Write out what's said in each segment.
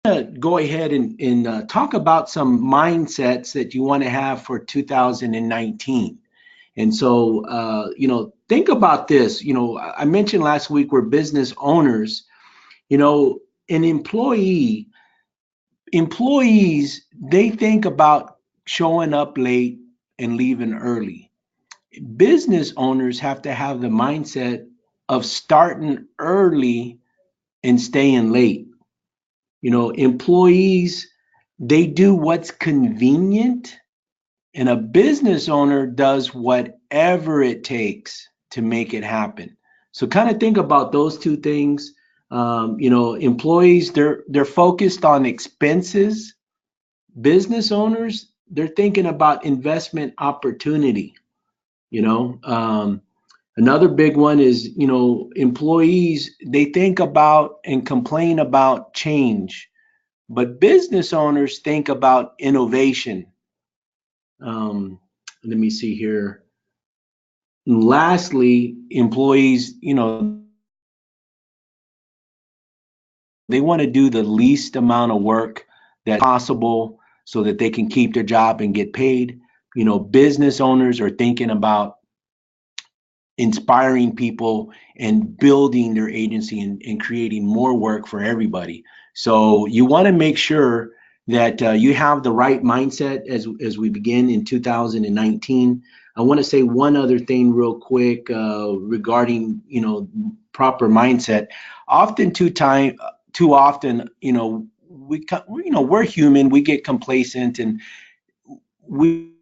to go ahead and talk about some mindsets that you want to have for 2019. And so, think about this. I mentioned last week we're business owners. You know, an employees, they think about showing up late and leaving early. Business owners have to have the mindset of starting early and staying late. Employees, they do what's convenient, and a business owner does whatever it takes to make it happen. So kind of think about those two things. Employees, they're focused on expenses. Business owners, they're thinking about investment opportunity. you know um, Another big one is, employees, they think about and complain about change, but business owners think about innovation. Let me see here. And lastly, employees, they want to do the least amount of work that's possible so that they can keep their job and get paid. Business owners are thinking about inspiring people and building their agency and creating more work for everybody. So you want to make sure that you have the right mindset as we begin in 2019. I want to say one other thing real quick regarding proper mindset. Often too often, we're human. We get complacent and we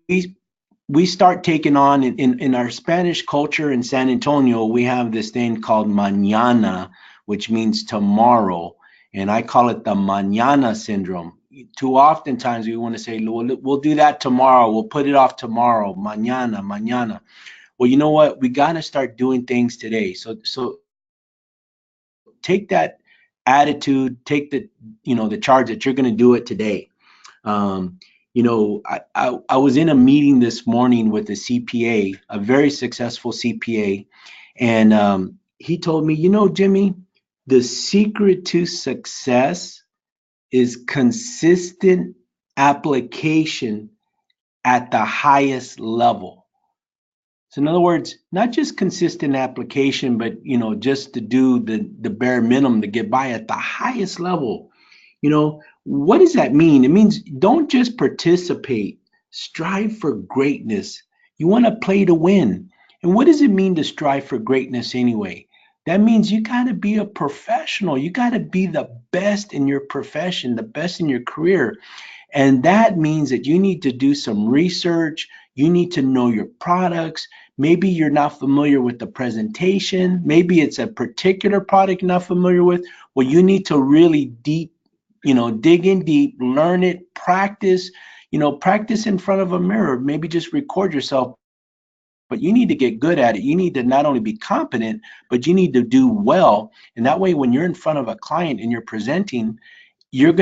we start taking on in our Spanish culture in San Antonio, we have this thing called mañana, which means tomorrow. And I call it the mañana syndrome. Too often times we want to say, we'll do that tomorrow. We'll put it off tomorrow, mañana, mañana. Well, you know what? We got to start doing things today. So take that attitude, take the charge that you're going to do it today. I was in a meeting this morning with a CPA, a very successful CPA, and he told me, Jimmy, the secret to success is consistent application at the highest level. So in other words, not just consistent application, but just to do the bare minimum to get by at the highest level. What does that mean? It means don't just participate, strive for greatness. You want to play to win. And what does it mean to strive for greatness anyway? That means you got to be a professional. You got to be the best in your profession, the best in your career. And that means that you need to do some research. You need to know your products. Maybe you're not familiar with the presentation. Maybe it's a particular product you're not familiar with. Well, you need to really dig in deep, learn it, practice, practice in front of a mirror, maybe just record yourself, but you need to get good at it. You need to not only be competent, but you need to do well. And that way, when you're in front of a client and you're presenting, your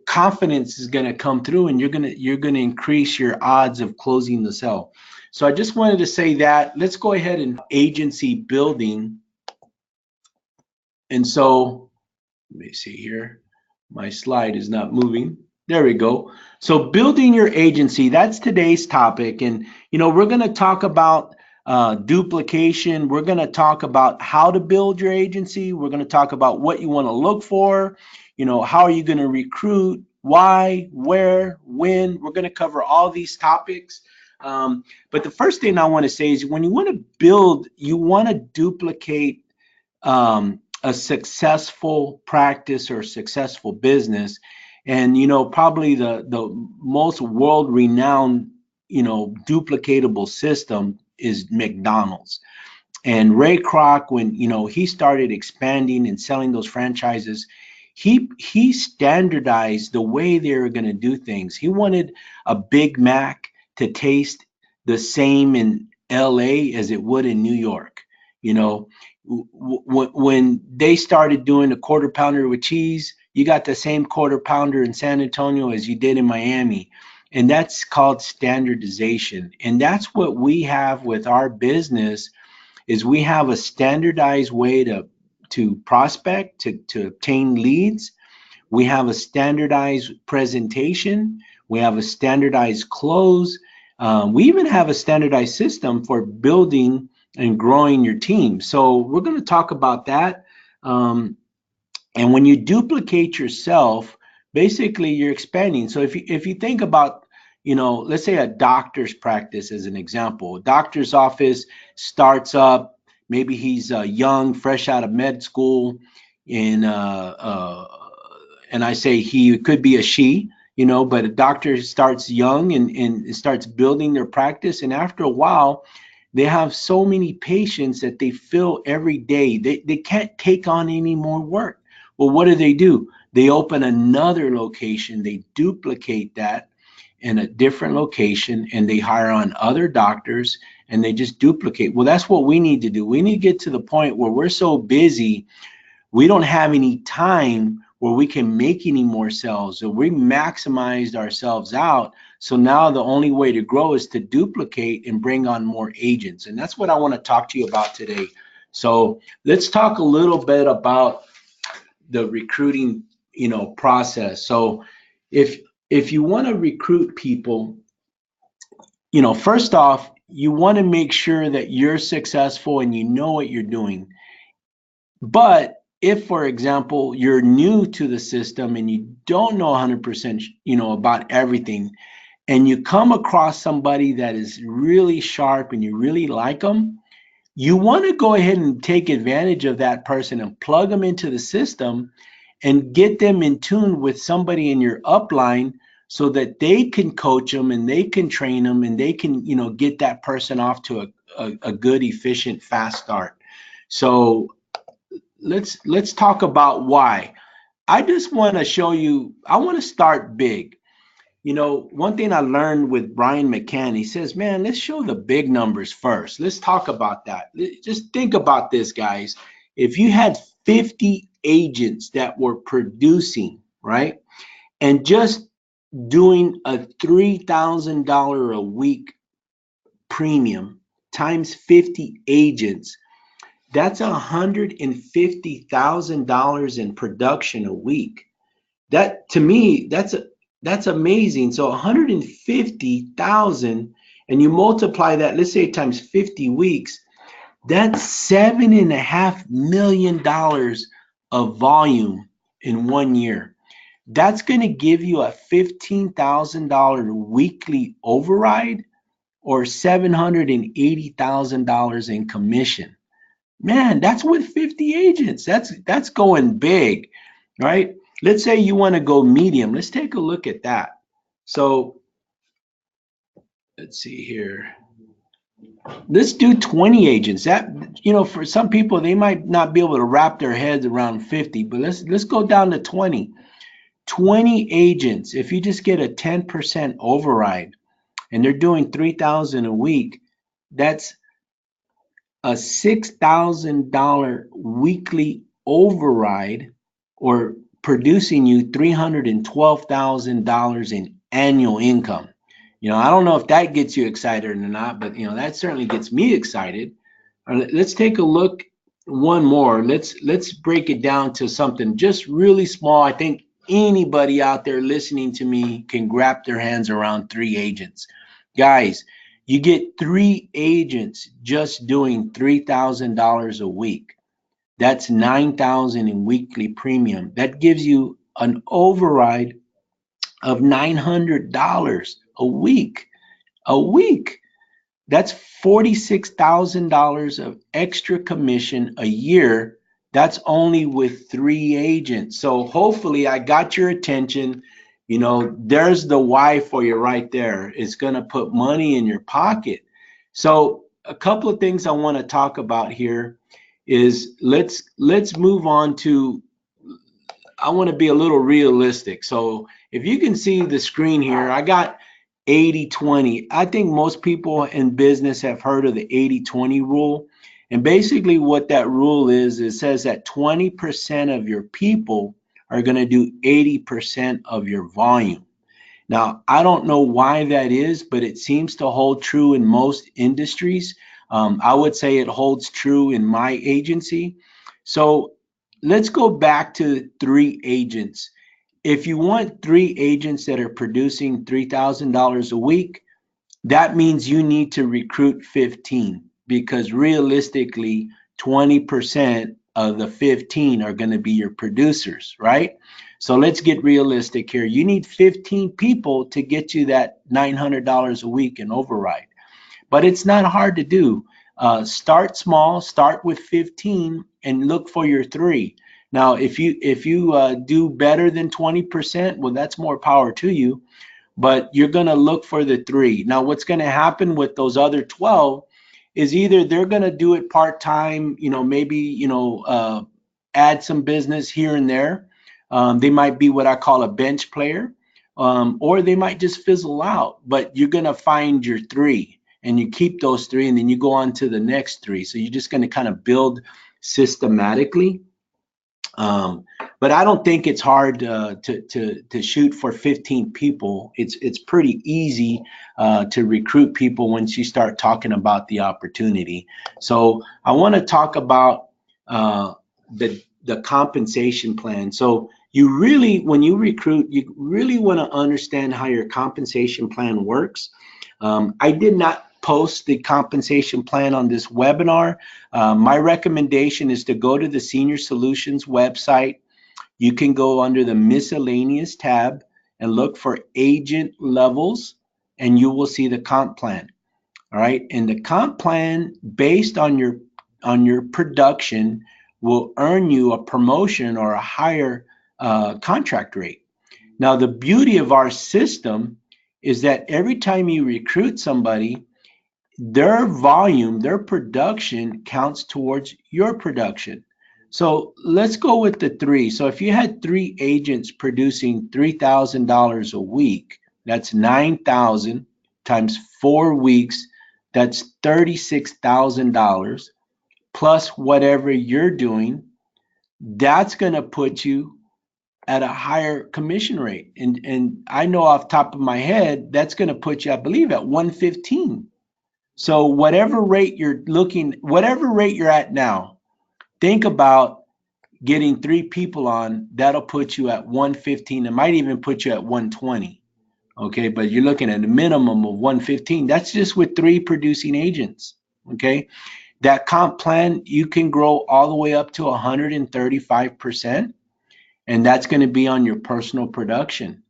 confidence is going to come through and you're going to increase your odds of closing the sale. So I just wanted to say that. Let's go ahead and agency building. And so let me see here. My slide is not moving. There we go. So building your agency, that's today's topic. And, we're going to talk about duplication. We're going to talk about how to build your agency. We're going to talk about what you want to look for. How are you going to recruit? Why, where, when? We're going to cover all these topics. But the first thing I want to say is when you want to build, you want to duplicate a successful practice or successful business. And probably the most world-renowned duplicatable system is McDonald's. And Ray Kroc, when he started expanding and selling those franchises, he standardized the way they were going to do things. He wanted a Big Mac to taste the same in LA as it would in New York. When they started doing a quarter pounder with cheese, you got the same quarter pounder in San Antonio as you did in Miami. And that's called standardization. And that's what we have with our business is we have a standardized way to prospect, to obtain leads. We have a standardized presentation. We have a standardized close. We even have a standardized system for building and growing your team. So we're going to talk about that. And when you duplicate yourself, basically you're expanding. So if you think about, let's say a doctor's practice as an example. A doctor's office starts up, maybe he's young, fresh out of med school, and and I say he, it could be a she, but a doctor starts young and starts building their practice, and after a while, they have so many patients that they fill every day. They can't take on any more work. Well, what do? They open another location, they duplicate that in a different location, and they hire on other doctors and they just duplicate. Well, that's what we need to do. We need to get to the point where we're so busy, we don't have any time where we can make any more sales. So we maximized ourselves out. So now the only way to grow is to duplicate and bring on more agents. And that's what I want to talk to you about today. So let's talk a little bit about the recruiting, process. So if you want to recruit people, first off, you want to make sure that you're successful and you know what you're doing. But if, for example, you're new to the system and you don't know 100%, about everything, and you come across somebody that is really sharp and you really like them, you want to go ahead and take advantage of that person and plug them into the system and get them in tune with somebody in your upline so that they can coach them and they can train them and they can, get that person off to a good, efficient, fast start. So let's talk about why. I just want to show you, I want to start big. One thing I learned with Brian McCann, he says, man, let's show the big numbers first. Let's talk about that. Just think about this, guys. If you had 50 agents that were producing, right, and just doing a $3,000 a week premium times 50 agents, that's $150,000 in production a week. That, to me, that's amazing. So 150,000, and you multiply that, let's say times 50 weeks, that's $7.5 million of volume in 1 year. That's going to give you a $15,000 weekly override or $780,000 in commission. Man, that's with 50 agents. That's going big, right? Let's say you want to go medium. Let's take a look at that. So let's see here. Let's do 20 agents. That, for some people, they might not be able to wrap their heads around 50, but let's go down to 20. 20 agents. If you just get a 10% override and they're doing 3,000 a week, that's a $6,000 weekly override, or producing you $312,000 in annual income. I don't know if that gets you excited or not, but that certainly gets me excited. Let's take a look one more. Let's break it down to something just really small. I think anybody out there listening to me can wrap their hands around 3 agents. Guys, you get 3 agents just doing $3,000 a week. That's $9,000 in weekly premium. That gives you an override of $900 a week. A week. That's $46,000 of extra commission a year. That's only with 3 agents. So hopefully I got your attention. There's the why for you right there. It's going to put money in your pocket. So a couple of things I want to talk about here is let's move on to, I want to be a little realistic. So if you can see the screen here, I got 80-20. I think most people in business have heard of the 80-20 rule. And basically what that rule is, it says that 20% of your people are going to do 80% of your volume. Now, I don't know why that is, but it seems to hold true in most industries. I would say it holds true in my agency. So let's go back to 3 agents. if you want 3 agents that are producing $3,000 a week, that means you need to recruit 15, because realistically 20% of the 15 are going to be your producers, right? So let's get realistic here. You need 15 people to get you that $900 a week in override, but it's not hard to do. Start small, start with 15 and look for your 3. Now if you do better than 20%, well, that's more power to you, but you're going to look for the 3. Now, what's going to happen with those other 12 is either they're going to do it part-time, maybe, add some business here and there. They might be what I call a bench player, or they might just fizzle out, but you're going to find your 3 and you keep those 3 and then you go on to the next 3. So you're just going to kind of build systematically. But I don't think it's hard to shoot for 15 people. It's pretty easy to recruit people once you start talking about the opportunity. So I want to talk about the compensation plan. So you really, when you recruit, you really want to understand how your compensation plan works. I did not post the compensation plan on this webinar. My recommendation is to go to the Senior Solutions website. You can go under the miscellaneous tab and look for agent levels, and you will see the comp plan. All right, and the comp plan based on your production will earn you a promotion or a higher contract rate. Now, the beauty of our system is that every time you recruit somebody, their volume, their production counts towards your production. So let's go with the 3. So if you had 3 agents producing $3,000 a week, that's 9,000 times 4 weeks, that's $36,000 plus whatever you're doing. That's going to put you at a higher commission rate. And I know off the top of my head, that's going to put you, I believe, at 115. So whatever rate you're at now, think about getting 3 people on, that'll put you at 115. It might even put you at 120. Okay, but you're looking at a minimum of 115. That's just with 3 producing agents. Okay, that comp plan, you can grow all the way up to 135%, and that's going to be on your personal production.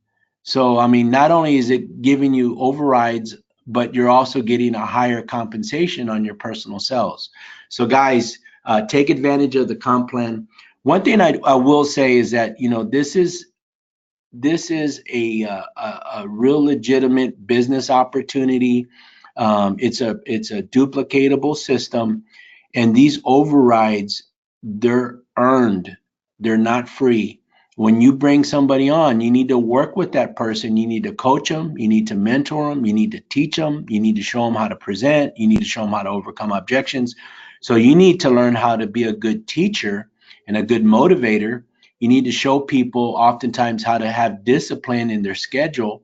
So, I mean, not only is it giving you overrides, but you're also getting a higher compensation on your personal sales. So guys, take advantage of the comp plan. One thing I will say is that, this is a real legitimate business opportunity. It's a duplicatable system, and these overrides, they're earned. They're not free. When you bring somebody on, you need to work with that person. You need to coach them. You need to mentor them. You need to teach them. You need to show them how to present. You need to show them how to overcome objections. So you need to learn how to be a good teacher and a good motivator. You need to show people oftentimes how to have discipline in their schedule.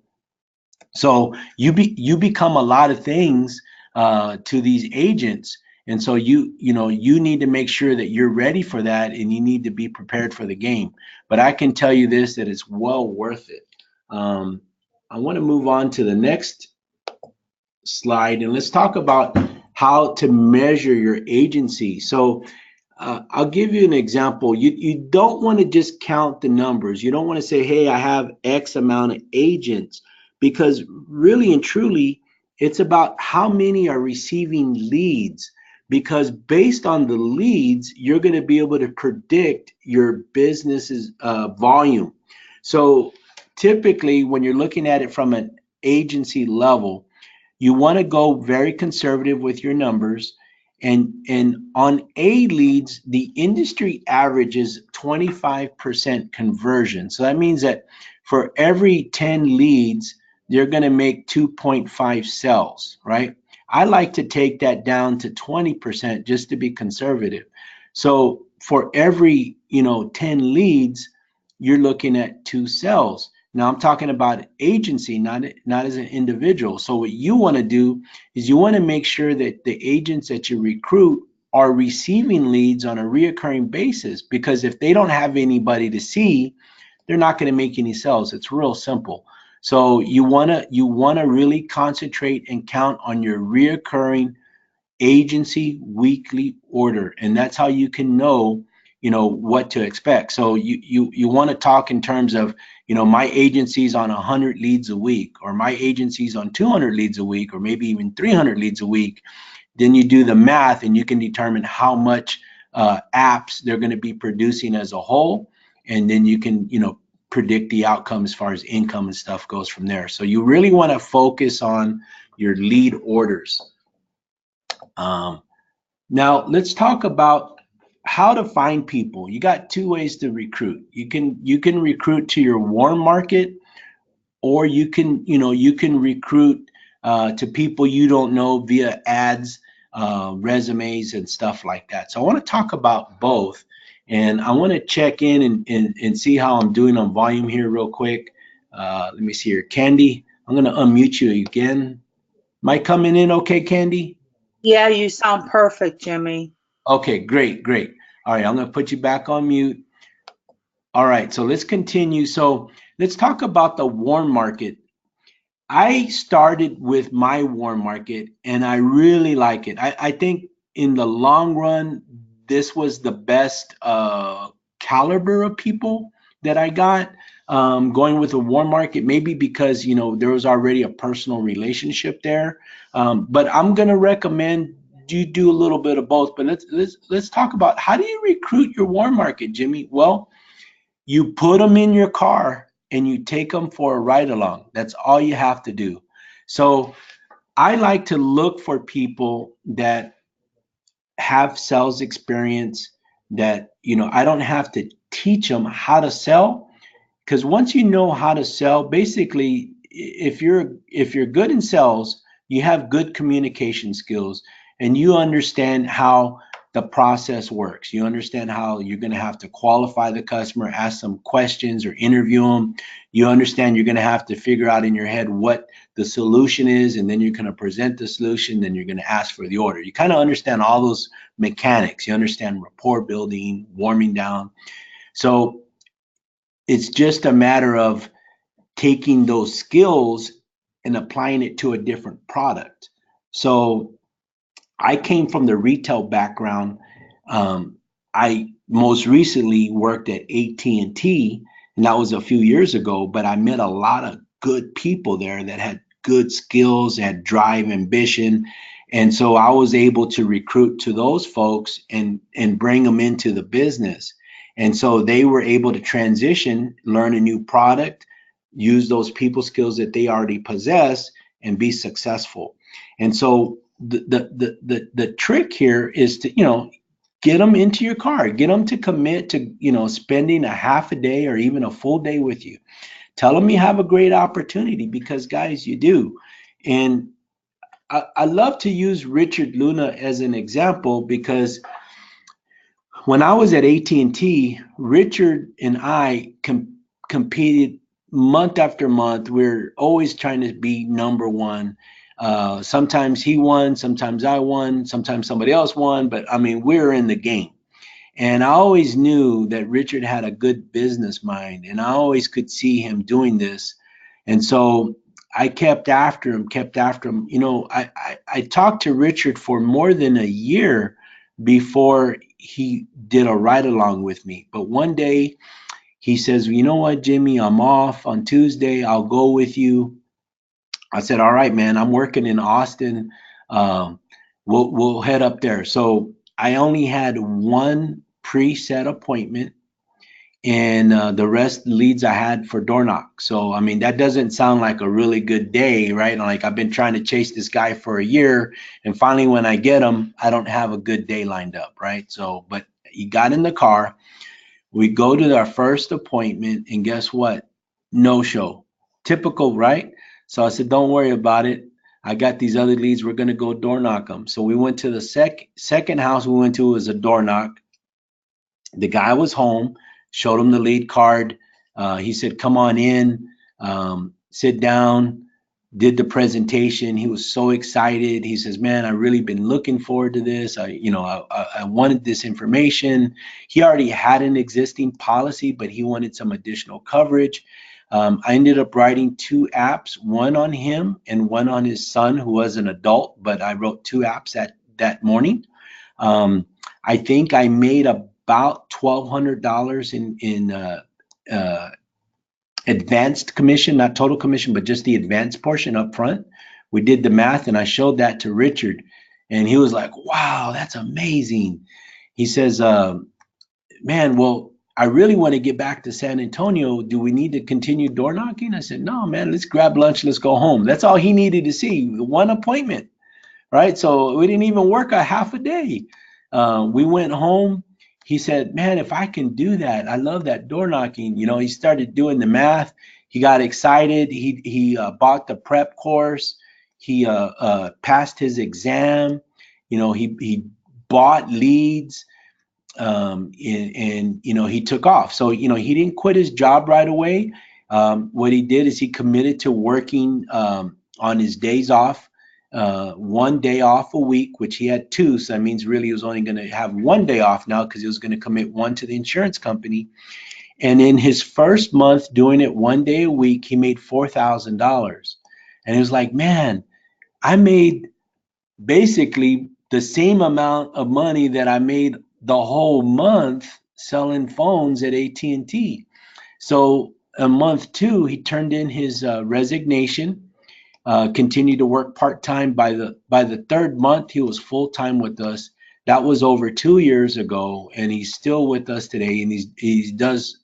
So you become a lot of things to these agents. And so you need to make sure that you're ready for that, and you need to be prepared for the game. But I can tell you this, that it's well worth it. I want to move on to the next slide, and let's talk about how to measure your agency. So I'll give you an example. You don't want to just count the numbers. You don't want to say, hey, I have X amount of agents, because really and truly, it's about how many are receiving leads. Because based on the leads, you're going to be able to predict your business's volume. So typically, when you're looking at it from an agency level, you want to go very conservative with your numbers. And on A leads, the industry average is 25% conversion. So that means that for every 10 leads, you're going to make 2.5 sales, right? I like to take that down to 20% just to be conservative. So for every 10 leads, you're looking at 2 sales. Now I'm talking about agency, not as an individual. So what you want to do is you want to make sure that the agents that you recruit are receiving leads on a reoccurring basis, because if they don't have anybody to see, they're not going to make any sales. It's real simple. So you want to really concentrate and count on your reoccurring agency weekly order, and that's how you can know, what to expect. So you want to talk in terms of, my agency's on 100 leads a week, or my agency's on 200 leads a week, or maybe even 300 leads a week. Then you do the math and you can determine how much apps they're going to be producing as a whole, and then you can, predict the outcome as far as income and stuff goes from there. So you really want to focus on your lead orders. Now let's talk about how to find people. You got two ways to recruit. You can recruit to your warm market, or you can recruit to people you don't know via ads, resumes, and stuff like that. So I want to talk about both, and I want to check in and see how I'm doing on volume here real quick. Let me see here, Candy. I'm going to unmute you again. Am I coming in okay, Candy? Yeah, you sound perfect, Jimmy. Okay, great, great. All right, I'm going to put you back on mute. All right, so let's continue. So let's talk about the warm market. I started with my warm market and I really like it. I think in the long run, this was the best caliber of people that I got going with a warm market, maybe because, there was already a personal relationship there. But I'm going to recommend you do a little bit of both. But let's talk about, how do you recruit your warm market, Jimmy? Well, you put them in your car and you take them for a ride along. That's all you have to do. So I like to look for people that have sales experience, that, I don't have to teach them how to sell, because once you know how to sell, basically, if you're good in sales, you have good communication skills, and you understand how the process works. You understand how you're going to have to qualify the customer, ask some questions, or interview them. You understand you're going to have to figure out in your head what the solution is, and then you're going to present the solution, then you're going to ask for the order. You kind of understand all those mechanics. You understand rapport building, warming down. So it's just a matter of taking those skills and applying it to a different product. So I came from the retail background. I most recently worked at AT&T, and that was a few years ago, but I met a lot of good people there that had good skills, had drive, ambition. And so I was able to recruit to those folks and bring them into the business. And so they were able to transition, learn a new product, use those people skills that they already possess, and be successful. And so the trick here is to, get them into your car, get them to commit to, spending a half a day or even a full day with you. Tell them you have a great opportunity, because guys, you do. And I love to use Richard Luna as an example, because when I was at AT&T, Richard and I competed month after month. We're always trying to be number one. Sometimes he won, sometimes I won, sometimes somebody else won, but I mean, we're in the game. And I always knew that Richard had a good business mind, and I always could see him doing this. And so I kept after him, kept after him. I talked to Richard for more than a year before he did a ride along with me. But one day he says, you know what, Jimmy, I'm off on Tuesday. I'll go with you. I said, all right, man, I'm working in Austin. We'll head up there. So I only had one preset appointment, and the rest leads I had for door knock. So I mean, that doesn't sound like a really good day, right? Like, I've been trying to chase this guy for a year, and finally when I get him, I don't have a good day lined up, right? So, but he got in the car, we go to our first appointment, and guess what? No show. Typical, right? So I said, don't worry about it. I got these other leads. We're going to go door knock them. So we went to the second house we went to, was a door knock. The guy was home, showed him the lead card. He said, come on in, sit down. did the presentation. He was so excited. He says, "Man, I really been looking forward to this. I wanted this information." He already had an existing policy, but he wanted some additional coverage. I ended up writing two apps, one on him and one on his son, who was an adult. But I wrote two apps that morning. Um, I think I made about $1,200 in uh, advanced commission, not total commission, but just the advanced portion up front. We did the math and I showed that to Richard, and he was like, "Wow, that's amazing." He says, "Man, well, I really want to get back to San Antonio. Do we need to continue door knocking?" I said, "No, man, let's grab lunch. Let's go home." That's all he needed to see, one appointment, right? So we didn't even work a half a day. We went home. He said, "Man, if I can do that, I love that door knocking." He started doing the math. He got excited. He bought the prep course. He passed his exam. He bought leads, and he took off. So he didn't quit his job right away. What he did is he committed to working on his days off, one day off a week, which he had two. So that means really he was only going to have one day off now, because he was going to commit one to the insurance company. And in his first month doing it one day a week, he made $4,000. And he was like, "Man, I made basically the same amount of money that I made the whole month selling phones at AT&T." So in month two, he turned in his resignation, continued to work part-time. By the third month, he was full-time with us. That was over 2 years ago, and he's still with us today, and he does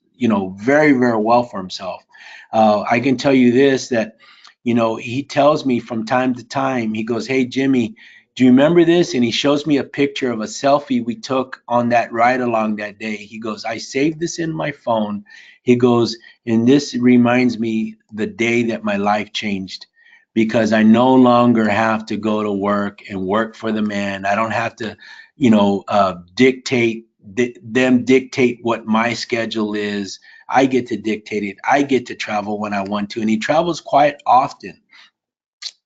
very, very well for himself. I can tell you this, that he tells me from time to time, he goes, "Hey, Jimmy, do you remember this?" And he shows me a picture of a selfie we took on that ride along that day. He goes, "I saved this in my phone." He goes, "And this reminds me the day that my life changed, because I no longer have to go to work and work for the man. I don't have to, dictate what my schedule is. I get to dictate it. I get to travel when I want to." And he travels quite often.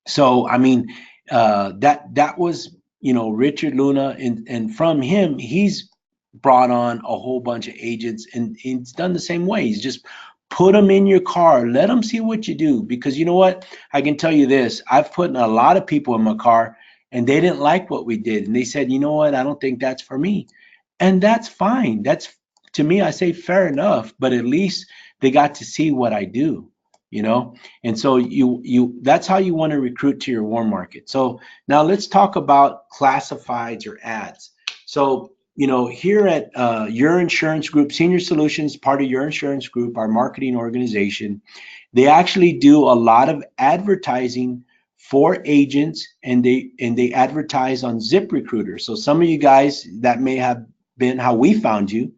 So I mean, that was Richard Luna, and from him he's brought on a whole bunch of agents, and he's done the same way. He's just put them in your car, let them see what you do, because you know what, I can tell you this, I've put in a lot of people in my car and they didn't like what we did, and they said, "You know what, I don't think that's for me." And that's fine. That's, to me, I say fair enough, but at least they got to see what I do, you know. And so that's how you want to recruit to your warm market. So now let's talk about classifieds or ads. So here at Your Insurance Group, Senior Solutions, part of Your Insurance Group, our marketing organization, they actually do a lot of advertising for agents, and they advertise on ZipRecruiter. So some of you guys, that may have been how we found you,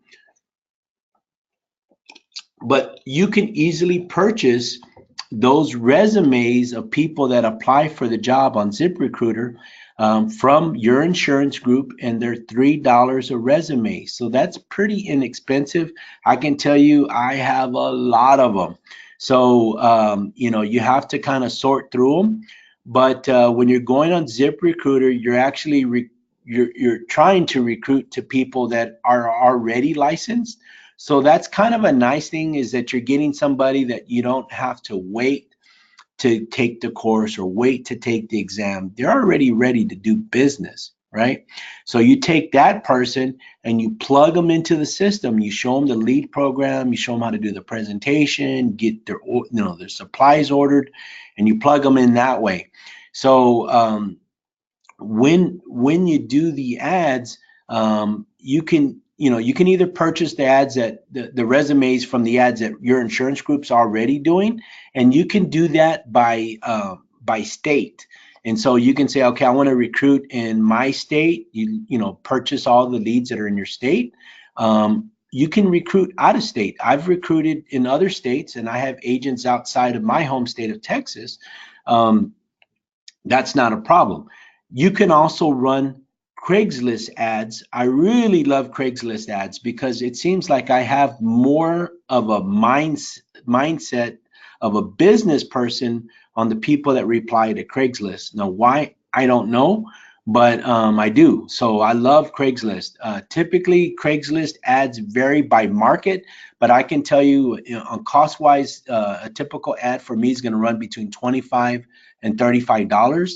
but you can easily purchase those resumes of people that apply for the job on ZipRecruiter, from Your Insurance Group, and they're $3 a resume. So that's pretty inexpensive. I can tell you, I have a lot of them. So you have to kind of sort through them. But when you're going on ZipRecruiter, you're actually you're trying to recruit to people that are already licensed. So that's kind of a nice thing, is that you're getting somebody that you don't have to wait to take the course or wait to take the exam. They're already ready to do business, right? So you take that person and you plug them into the system. You show them the lead program, you show them how to do the presentation, get their supplies ordered, and you plug them in that way. So when you do the ads, you can either purchase the ads that the resumes from the ads that Your Insurance Group's already doing, and you can do that by state. And so you can say, okay, I want to recruit in my state. Purchase all the leads that are in your state. You can recruit out of state. I've recruited in other states, and I have agents outside of my home state of Texas. That's not a problem. You can also run Craigslist ads. I really love Craigslist ads because it seems like I have more of a mindset of a business person on the people that reply to Craigslist. Now, why? I don't know, but I do. So I love Craigslist. Typically, Craigslist ads vary by market, but I can tell you, on cost-wise, a typical ad for me is going to run between $25 and $35.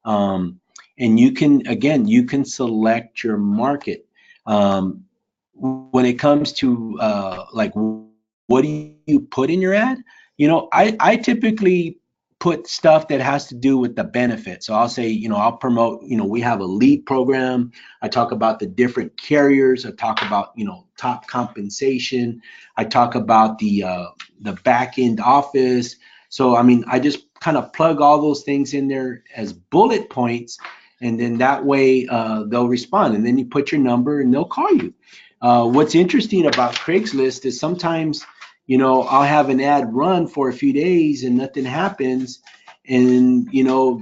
Um, and you can, again, you can select your market. When it comes to like, what do you put in your ad? I typically put stuff that has to do with the benefit. So I'll say, I'll promote, we have a lead program. I talk about the different carriers. I talk about, top compensation. I talk about the back end office. So, I mean, I just kind of plug all those things in there as bullet points, and then that way they'll respond. And then you put your number and they'll call you. What's interesting about Craigslist is sometimes, I'll have an ad run for a few days and nothing happens. And,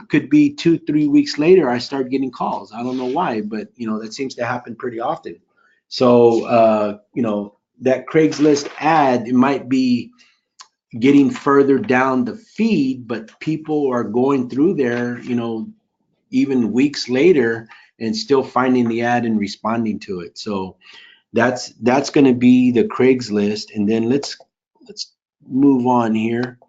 could be 2, 3 weeks later, I start getting calls. I don't know why, but, that seems to happen pretty often. So, that Craigslist ad, it might be getting further down the feed, but people are going through there, even weeks later and still finding the ad and responding to it. So, that's going to be the Craigslist. And then let's move on here.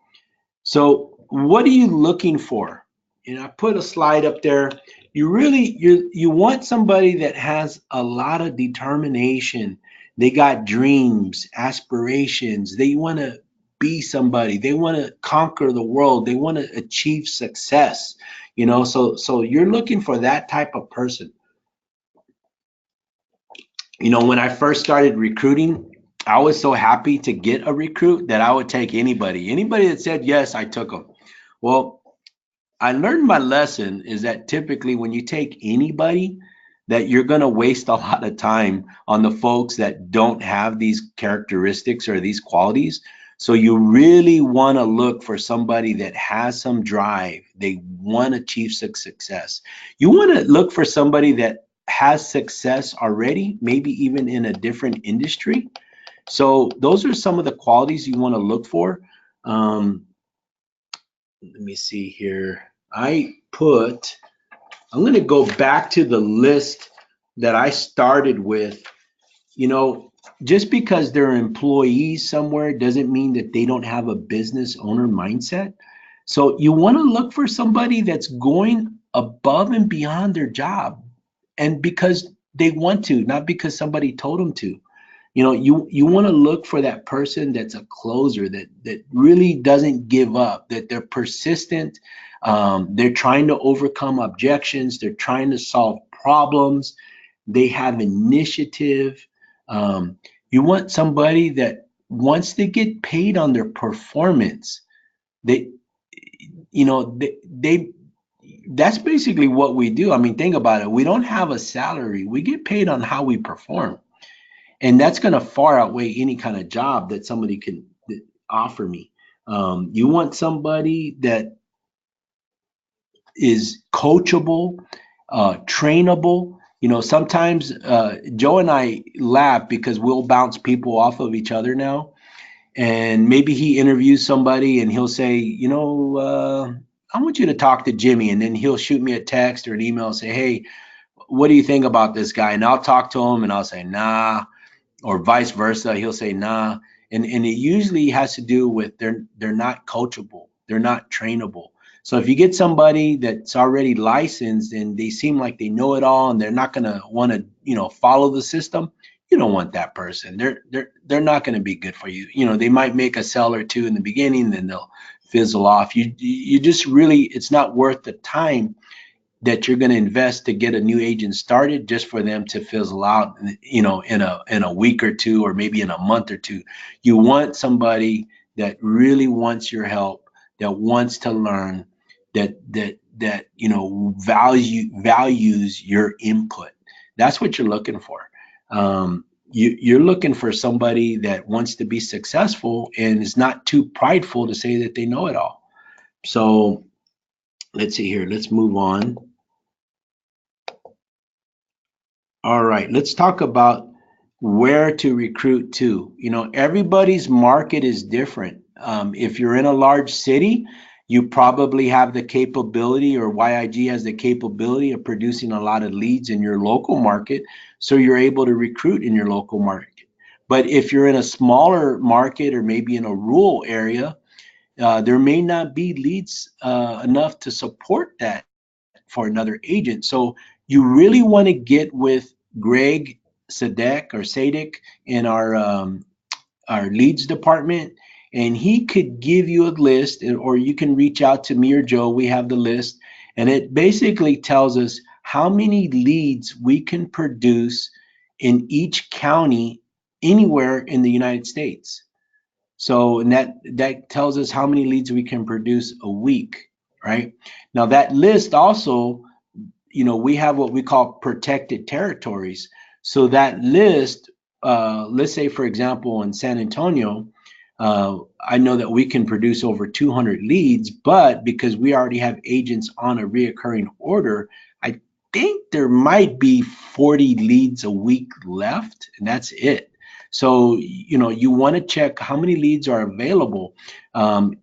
So what are you looking for? And I put a slide up there. You want somebody that has a lot of determination. They got dreams, aspirations. They want to be somebody. They want to conquer the world. They want to achieve success. So you're looking for that type of person. When I first started recruiting, I was so happy to get a recruit that I would take anybody. Anybody that said yes, I took them. Well, I learned my lesson is that typically when you take anybody, that you're going to waste a lot of time on the folks that don't have these characteristics or these qualities. So you really want to look for somebody that has some drive. They want to achieve success. You want to look for somebody that has success already, maybe even in a different industry. So those are some of the qualities you want to look for. Let me see here. I'm going to go back to the list that I started with. Just because they're employees somewhere doesn't mean that they don't have a business owner mindset. So you want to look for somebody that's going above and beyond their job, and because they want to, not because somebody told them to. You want to look for that person that's a closer, that really doesn't give up, that they're persistent. They're trying to overcome objections. They're trying to solve problems. They have initiative. You want somebody that wants to get paid on their performance. They, they that's basically what we do. I mean, think about it. We don't have a salary. We get paid on how we perform. And that's going to far outweigh any kind of job that somebody can offer me. You want somebody that is coachable, trainable. Sometimes Joe and I laugh because we'll bounce people off of each other now. And maybe he interviews somebody and he'll say, I want you to talk to Jimmy. And then he'll shoot me a text or an email and say, hey, what do you think about this guy? And I'll talk to him and I'll say, nah, or vice versa. He'll say, nah. And it usually has to do with they're not coachable. They're not trainable. So if you get somebody that's already licensed and they seem like they know it all and they're not going to want to, follow the system, you don't want that person. They're not going to be good for you. They might make a sell or two in the beginning, then they'll fizzle off. You just really, it's not worth the time that you're going to invest to get a new agent started just for them to fizzle out, in a week or two, or maybe in a month or two. You want somebody that really wants your help, that wants to learn, that values your input. That's what you're looking for. You're looking for somebody that wants to be successful and is not too prideful to say that they know it all. So let's see here. Let's move on. All right, let's talk about where to recruit to. Everybody's market is different. If you're in a large city, you probably have the capability, or YIG has the capability of producing a lot of leads in your local market, so you're able to recruit in your local market. But if you're in a smaller market or maybe in a rural area, there may not be leads enough to support that for another agent. So you really want to get with Greg Sadek in our leads department, and he could give you a list, or you can reach out to me or Joe. We have the list, and it basically tells us how many leads we can produce in each county anywhere in the United States. So, and that tells us how many leads we can produce a week, right? Now that list also, we have what we call protected territories. So that list, let's say, for example, in San Antonio, I know that we can produce over 200 leads, but because we already have agents on a reoccurring order, I think there might be 40 leads a week left, and that's it. So, you want to check how many leads are available.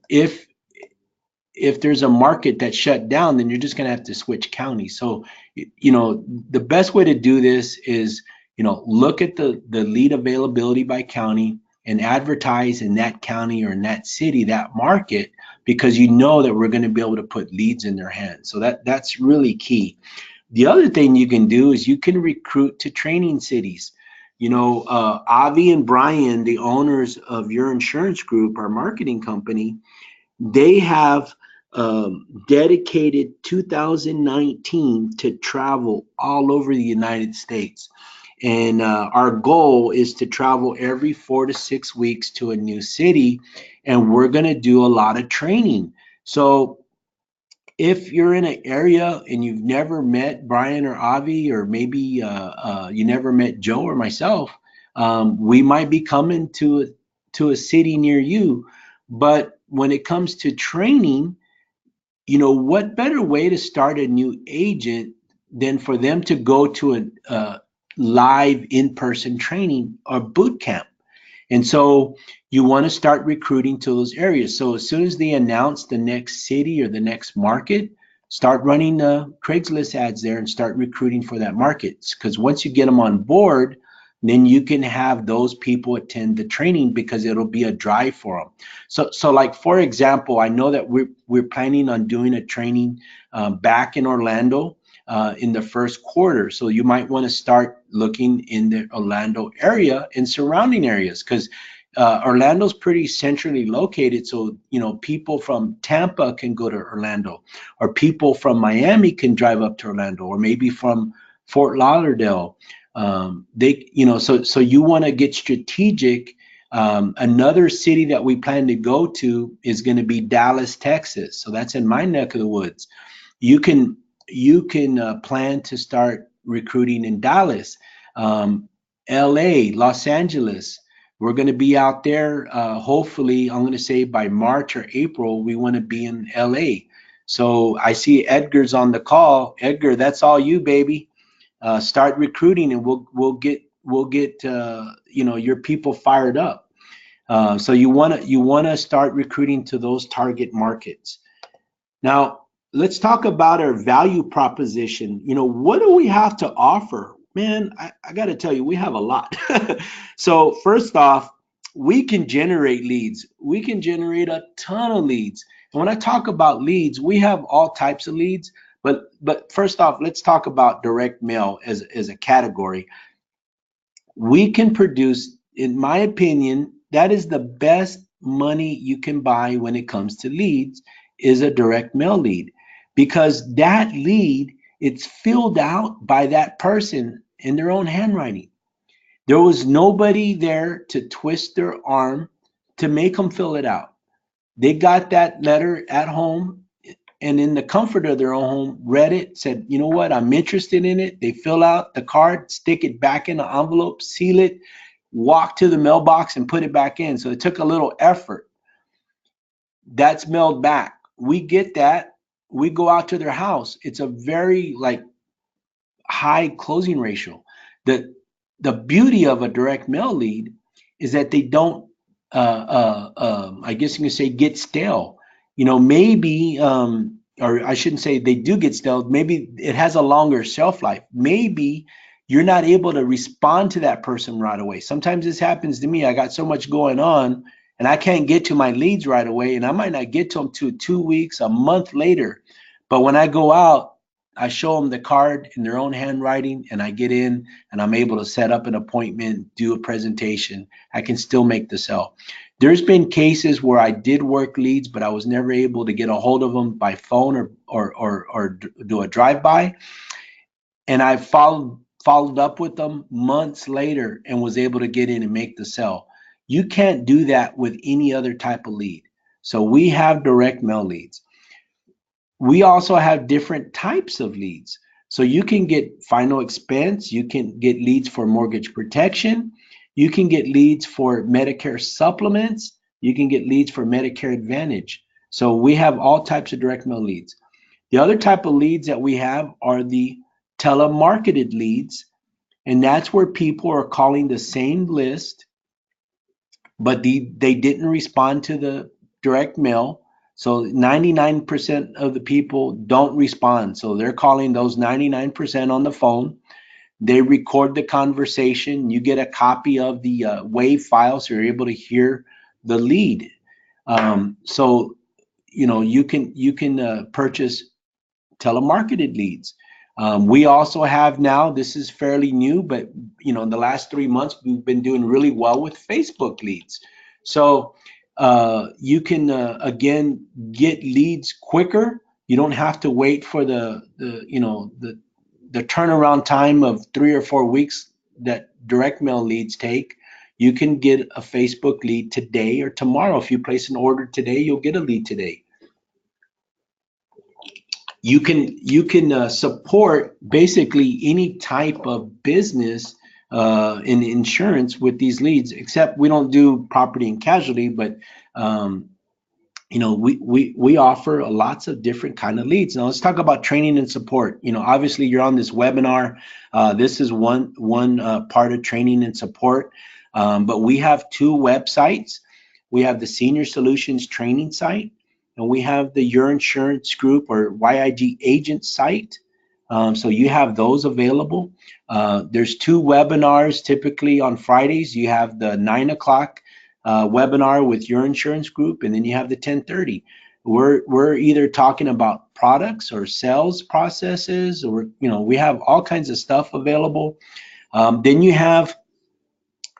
If there's a market that's shut down, then you're just going to have to switch counties. So, the best way to do this is, look at the lead availability by county and advertise in that county or in that city, that market, because you know that we're going to be able to put leads in their hands. So that's really key. The other thing you can do is you can recruit to training cities. Avi and Brian, the owners of Your Insurance Group, our marketing company, they have dedicated 2019 to travel all over the United States. And our goal is to travel every 4 to 6 weeks to a new city. And we're going to do a lot of training. So if you're in an area and you've never met Brian or Avi, or maybe you never met Joe or myself, we might be coming to a city near you. But when it comes to training, what better way to start a new agent than for them to go to a live in-person training or boot camp? And so you want to start recruiting to those areas. So as soon as they announce the next city or the next market, start running Craigslist ads there and start recruiting for that market. Because once you get them on board, then you can have those people attend the training, because it'll be a drive for them. So like, for example, I know that we're planning on doing a training back in Orlando in the first quarter. So you might want to start looking in the Orlando area and surrounding areas, because Orlando's pretty centrally located. So, people from Tampa can go to Orlando, or people from Miami can drive up to Orlando, or maybe from Fort Lauderdale. So you want to get strategic. Another city that we plan to go to is going to be Dallas, Texas. So that's in my neck of the woods. You can plan to start recruiting in Dallas, LA, Los Angeles. We're going to be out there. Hopefully, I'm going to say by March or April, we want to be in LA. So I see Edgar's on the call. Edgar, that's all you, baby. Start recruiting, and we'll get your people fired up. So you want to start recruiting to those target markets. Now, let's talk about our value proposition. What do we have to offer? Man, I got to tell you, we have a lot. So first off, we can generate leads. We can generate a ton of leads. And when I talk about leads, we have all types of leads. But first off, let's talk about direct mail as a category. We can produce, in my opinion, that is the best money you can buy when it comes to leads, is a direct mail lead, because that lead, it's filled out by that person in their own handwriting. There was nobody there to twist their arm to make them fill it out. They got that letter at home, and in the comfort of their own home, read it, said, you know what, I'm interested in it. They fill out the card, stick it back in the envelope, seal it, walk to the mailbox and put it back in. So it took a little effort. That's mailed back. We get that. We go out to their house. It's a very high closing ratio. The beauty of a direct mail lead is that they don't I guess you can say, get stale. Maybe, or I shouldn't say they do get stale. Maybe it has a longer shelf life. Maybe you're not able to respond to that person right away. Sometimes this happens to me. I got so much going on and I can't get to my leads right away. And I might not get to them to 2 weeks, a month later. But when I go out, I show them the card in their own handwriting and I get in and I'm able to set up an appointment, do a presentation. I can still make the sale. There's been cases where I did work leads, but I was never able to get a hold of them by phone or do a drive-by. And I followed up with them months later and was able to get in and make the sale. You can't do that with any other type of lead. So we have direct mail leads. We also have different types of leads. So you can get final expense, you can get leads for mortgage protection, you can get leads for Medicare supplements, you can get leads for Medicare Advantage. So we have all types of direct mail leads. The other type of leads that we have are the telemarketed leads, and that's where people are calling the same list, but they didn't respond to the direct mail. So 99% of the people don't respond. So they're calling those 99% on the phone. They record the conversation. You get a copy of the WAV file, so you're able to hear the lead. You can purchase telemarketed leads. We also have now, this is fairly new, but in the last 3 months, we've been doing really well with Facebook leads. So you can, again, get leads quicker. You don't have to wait for the turnaround time of 3 or 4 weeks that direct mail leads take. You can get a Facebook lead today or tomorrow. If you place an order today, you'll get a lead today. You can support basically any type of business in insurance with these leads, except we don't do property and casualty, but we offer lots of different kind of leads. Now let's talk about training and support. Obviously you're on this webinar. This is one part of training and support, but we have two websites. We have the Senior Solutions training site, and we have the Your Insurance Group or YIG agent site. So you have those available. There's two webinars typically on Fridays. You have the 9 o'clock webinar with Your Insurance Group, and then you have the 10:30. We're either talking about products or sales processes, or we have all kinds of stuff available. Then you have,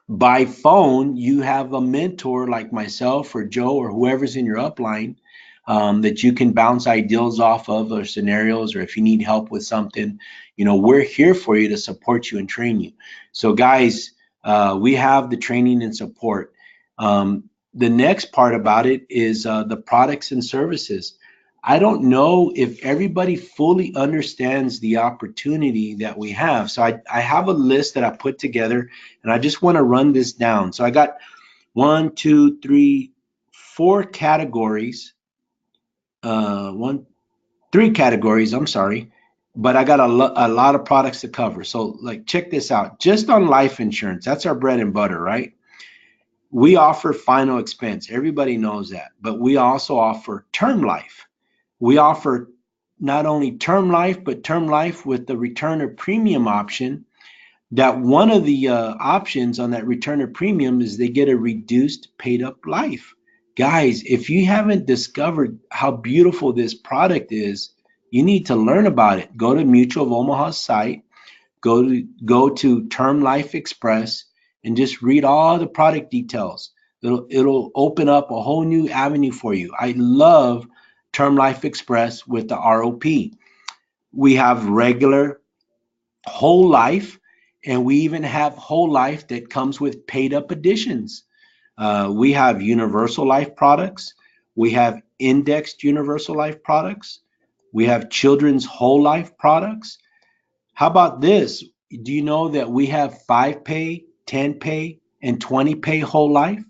by phone, you have a mentor like myself or Joe or whoever's in your upline that you can bounce ideas off of, or scenarios, or if you need help with something, we're here for you to support you and train you. So guys, we have the training and support. The next part about it is the products and services. I don't know if everybody fully understands the opportunity that we have. So I have a list that I put together, and I just want to run this down. So I got 1, 2, 3, 4 categories. 3 categories, I'm sorry, but I got a lot of products to cover. So like, check this out. Just on life insurance, that's our bread and butter, right? We offer final expense. Everybody knows that, but we also offer term life. We offer not only term life, but term life with the return of premium option. That one of the options on that return of premium is they get a reduced paid up life. Guys, if you haven't discovered how beautiful this product is, you need to learn about it. Go to Mutual of Omaha's site, go to Term Life Express, and just read all the product details. It'll open up a whole new avenue for you. I love Term Life Express with the ROP. We have regular whole life, and we even have whole life that comes with paid up additions. We have universal life products. We have indexed universal life products. We have children's whole life products. How about this? Do you know that we have 5-pay, 10-pay, and 20-pay whole life?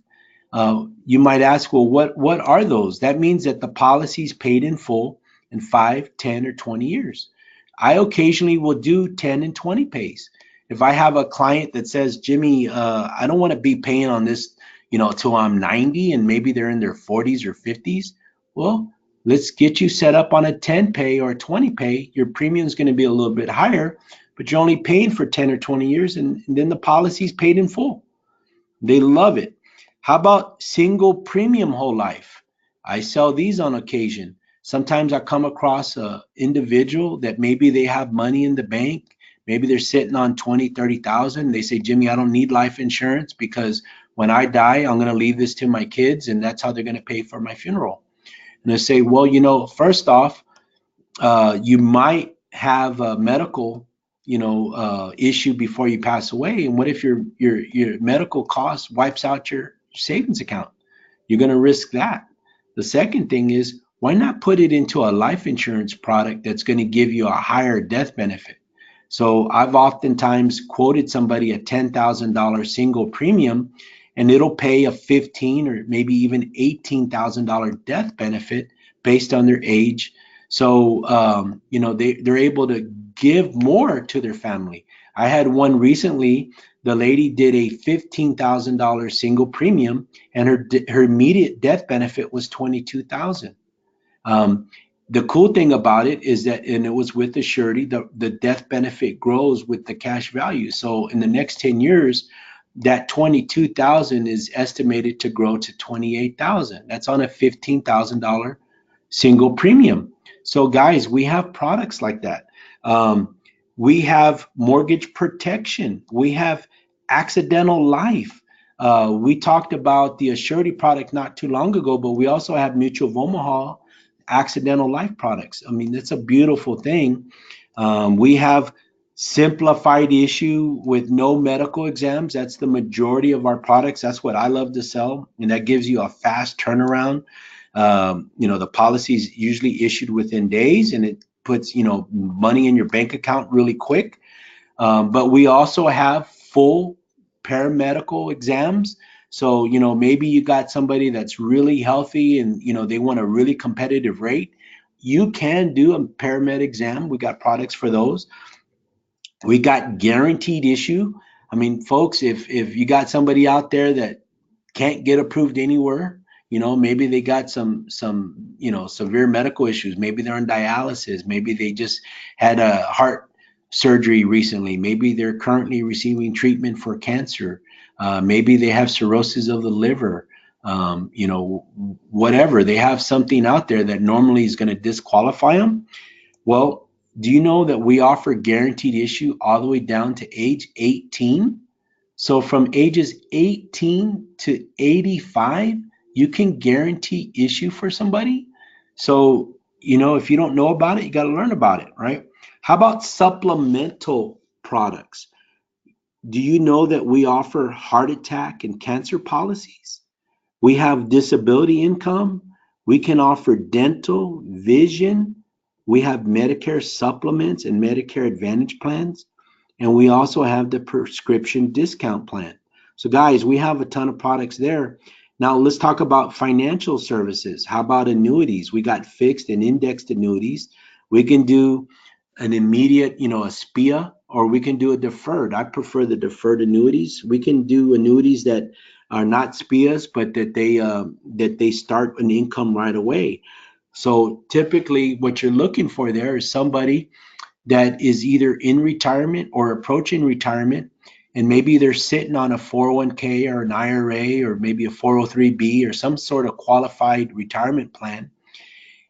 You might ask, well, what are those? That means that the policy is paid in full in 5, 10, or 20 years. I occasionally will do 10 and 20 pays. If I have a client that says, Jimmy, I don't want to be paying on this, till I'm 90 and maybe they're in their 40s or 50s. Well, let's get you set up on a 10 pay or a 20 pay. Your premium is going to be a little bit higher, but you're only paying for 10 or 20 years, and then the policy's paid in full. They love it. How about single premium whole life? I sell these on occasion. Sometimes I come across a individual that maybe they have money in the bank. Maybe they're sitting on 20, 30,000. They say, Jimmy, I don't need life insurance because when I die, I'm going to leave this to my kids and that's how they're going to pay for my funeral. And I say, well, first off, you might have a medical, issue before you pass away. And what if your medical cost wipes out your savings account? You're going to risk that. The second thing is, why not put it into a life insurance product that's going to give you a higher death benefit? So I've oftentimes quoted somebody a $10,000 single premium, and it'll pay a 15 or maybe even $18,000 death benefit based on their age. So they're able to give more to their family. I had one recently. The lady did a $15,000 single premium, and her immediate death benefit was 22,000. Um, the cool thing about it is that, and it was with the surety, the death benefit grows with the cash value. So in the next 10 years, that 22,000 is estimated to grow to 28,000. That's on a $15,000 single premium. So guys, we have products like that. Um, we have mortgage protection. We have accidental life. We talked about the Assurity product not too long ago, but we also have Mutual of Omaha accidental life products. I mean, that's a beautiful thing. We have simplified issue with no medical exams. That's the majority of our products. That's what I love to sell, and that gives you a fast turnaround. The policy is usually issued within days, and it puts money in your bank account really quick. But we also have full paramedical exams. So, maybe you got somebody that's really healthy and, they want a really competitive rate. You can do a paramed exam. We got products for those. We got guaranteed issue. I mean, folks, if you got somebody out there that can't get approved anywhere, maybe they got some severe medical issues. Maybe they're on dialysis. Maybe they just had a heart surgery recently. Maybe they're currently receiving treatment for cancer. Maybe they have cirrhosis of the liver. Whatever. They have something out there that normally is going to disqualify them. Well, do you know that we offer guaranteed issue all the way down to age 18? So from ages 18 to 85, you can guarantee issue for somebody. So, if you don't know about it, you got to learn about it, right? How about supplemental products? Do you know that we offer heart attack and cancer policies? We have disability income. We can offer dental, vision. We have Medicare supplements and Medicare Advantage plans. And we also have the prescription discount plan. So guys, we have a ton of products there. Now let's talk about financial services. How about annuities? We got fixed and indexed annuities. We can do an immediate, a SPIA, or we can do a deferred. I prefer the deferred annuities. We can do annuities that are not SPIAs, but that they start an income right away. So typically what you're looking for there is somebody that is either in retirement or approaching retirement, and maybe they're sitting on a 401k or an IRA or maybe a 403b or some sort of qualified retirement plan.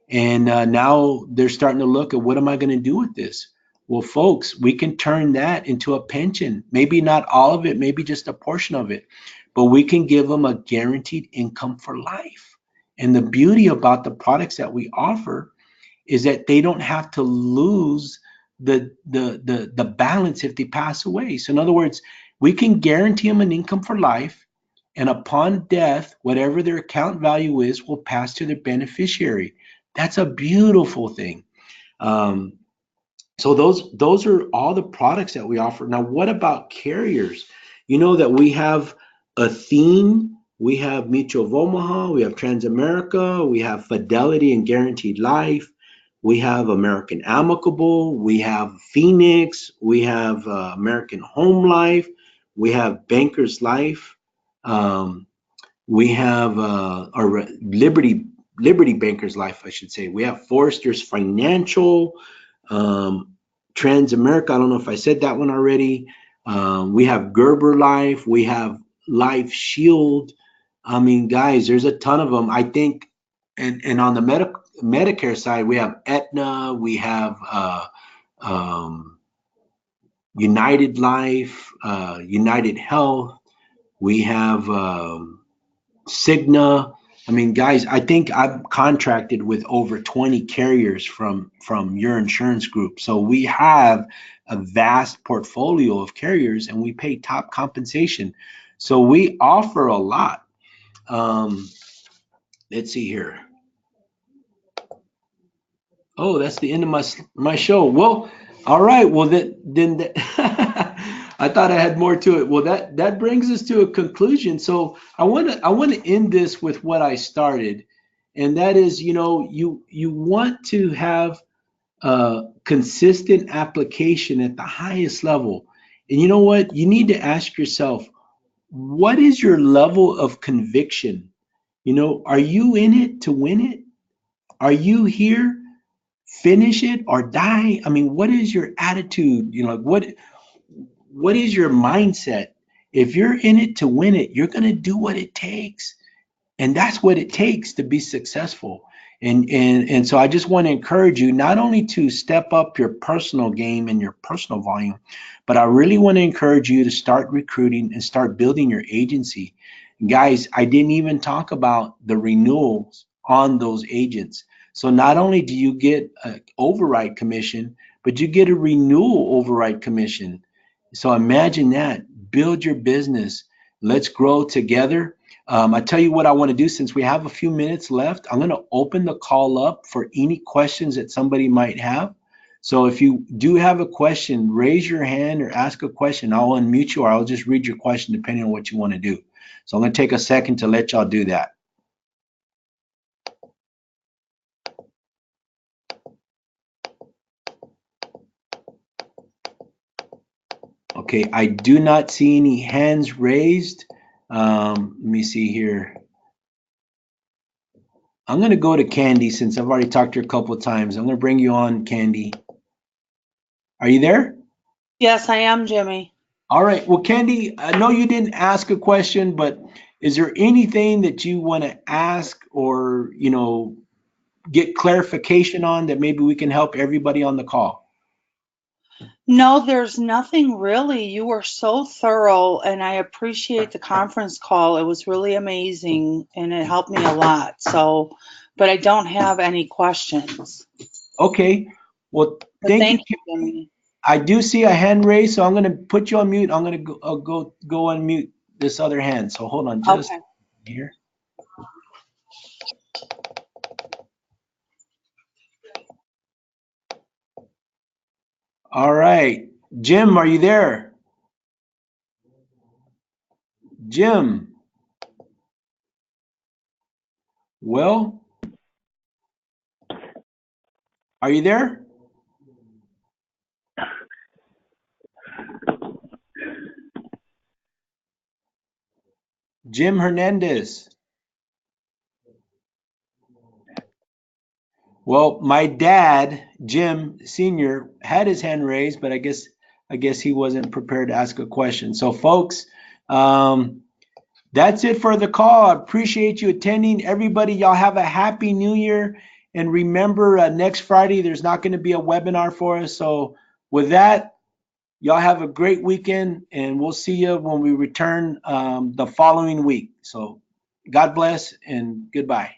And now they're starting to look at, what am I going to do with this? Well, folks, we can turn that into a pension. Maybe not all of it, maybe just a portion of it, but we can give them a guaranteed income for life. And the beauty about the products that we offer is that they don't have to lose the balance if they pass away. So in other words, we can guarantee them an income for life, and upon death, whatever their account value is will pass to their beneficiary. That's a beautiful thing. Um, so those are all the products that we offer. Now, what about carriers? You know that we have Athene, we have Mutual of Omaha, we have Transamerica, we have Fidelity and Guaranteed Life, we have American Amicable, we have Phoenix, we have American Home Life, we have Bankers Life. Um, We have our Liberty Bankers Life, I should say. We have Forrester's Financial, Transamerica. I don't know if I said that one already. We have Gerber Life. We have Life Shield. I mean, guys, there's a ton of them. I think, and on the Medicare side, we have Aetna. We have um, United Life, United Health. We have Cigna. I mean, guys, I think I've contracted with over 20 carriers from your insurance group. So we have a vast portfolio of carriers and we pay top compensation. So we offer a lot. Um, let's see here. Oh, that's the end of my show. Well, all right. Well, I thought I had more to it. Well, that brings us to a conclusion. So I want to end this with what I started, and that is, you want to have consistent application at the highest level, and you know what? You need to ask yourself, what is your level of conviction? Are you in it to win it? Are you here? Finish it or die? I mean, what is your attitude? Like what is your mindset? If you're in it to win it, you're going to do what it takes. And that's what it takes to be successful. And so I just want to encourage you not only to step up your personal game and your personal volume, but I really want to encourage you to start recruiting and start building your agency. Guys, I didn't even talk about the renewals on those agents. So not only do you get an override commission, but you get a renewal override commission. So imagine that. Build your business. Let's grow together. I tell you what I want to do since we have a few minutes left. I'm going to open the call up for any questions that somebody might have. So if you do have a question, raise your hand or ask a question. I'll unmute you or I'll just read your question depending on what you want to do. So I'm going to take a second to let y'all do that. Okay, I do not see any hands raised. Let me see here. I'm going to go to Candy since I've already talked to her a couple of times. I'm going to bring you on, Candy. Are you there? Yes, I am, Jimmy. All right. Well, Candy, I know you didn't ask a question, but is there anything that you want to ask or, get clarification on that maybe we can help everybody on the call? No, there's nothing really. You were so thorough, and I appreciate the conference call. It was really amazing, and it helped me a lot. So, but I don't have any questions. Okay. Well, But thank you, thank you, Candy. Jimmy. I do see a hand raised, so I'm going to put you on mute. I'm going to go unmute this other hand. So hold on just Okay. here. All right. Jim, are you there? Jim. Well, are you there? Jim Hernandez. Well, my dad, Jim Sr., had his hand raised, but I guess he wasn't prepared to ask a question. So, folks, um, that's it for the call. I appreciate you attending. Everybody, y'all have a happy new year. And remember, next Friday, there's not going to be a webinar for us. So, with that, y'all have a great weekend, and we'll see you when we return the following week. So, God bless and goodbye.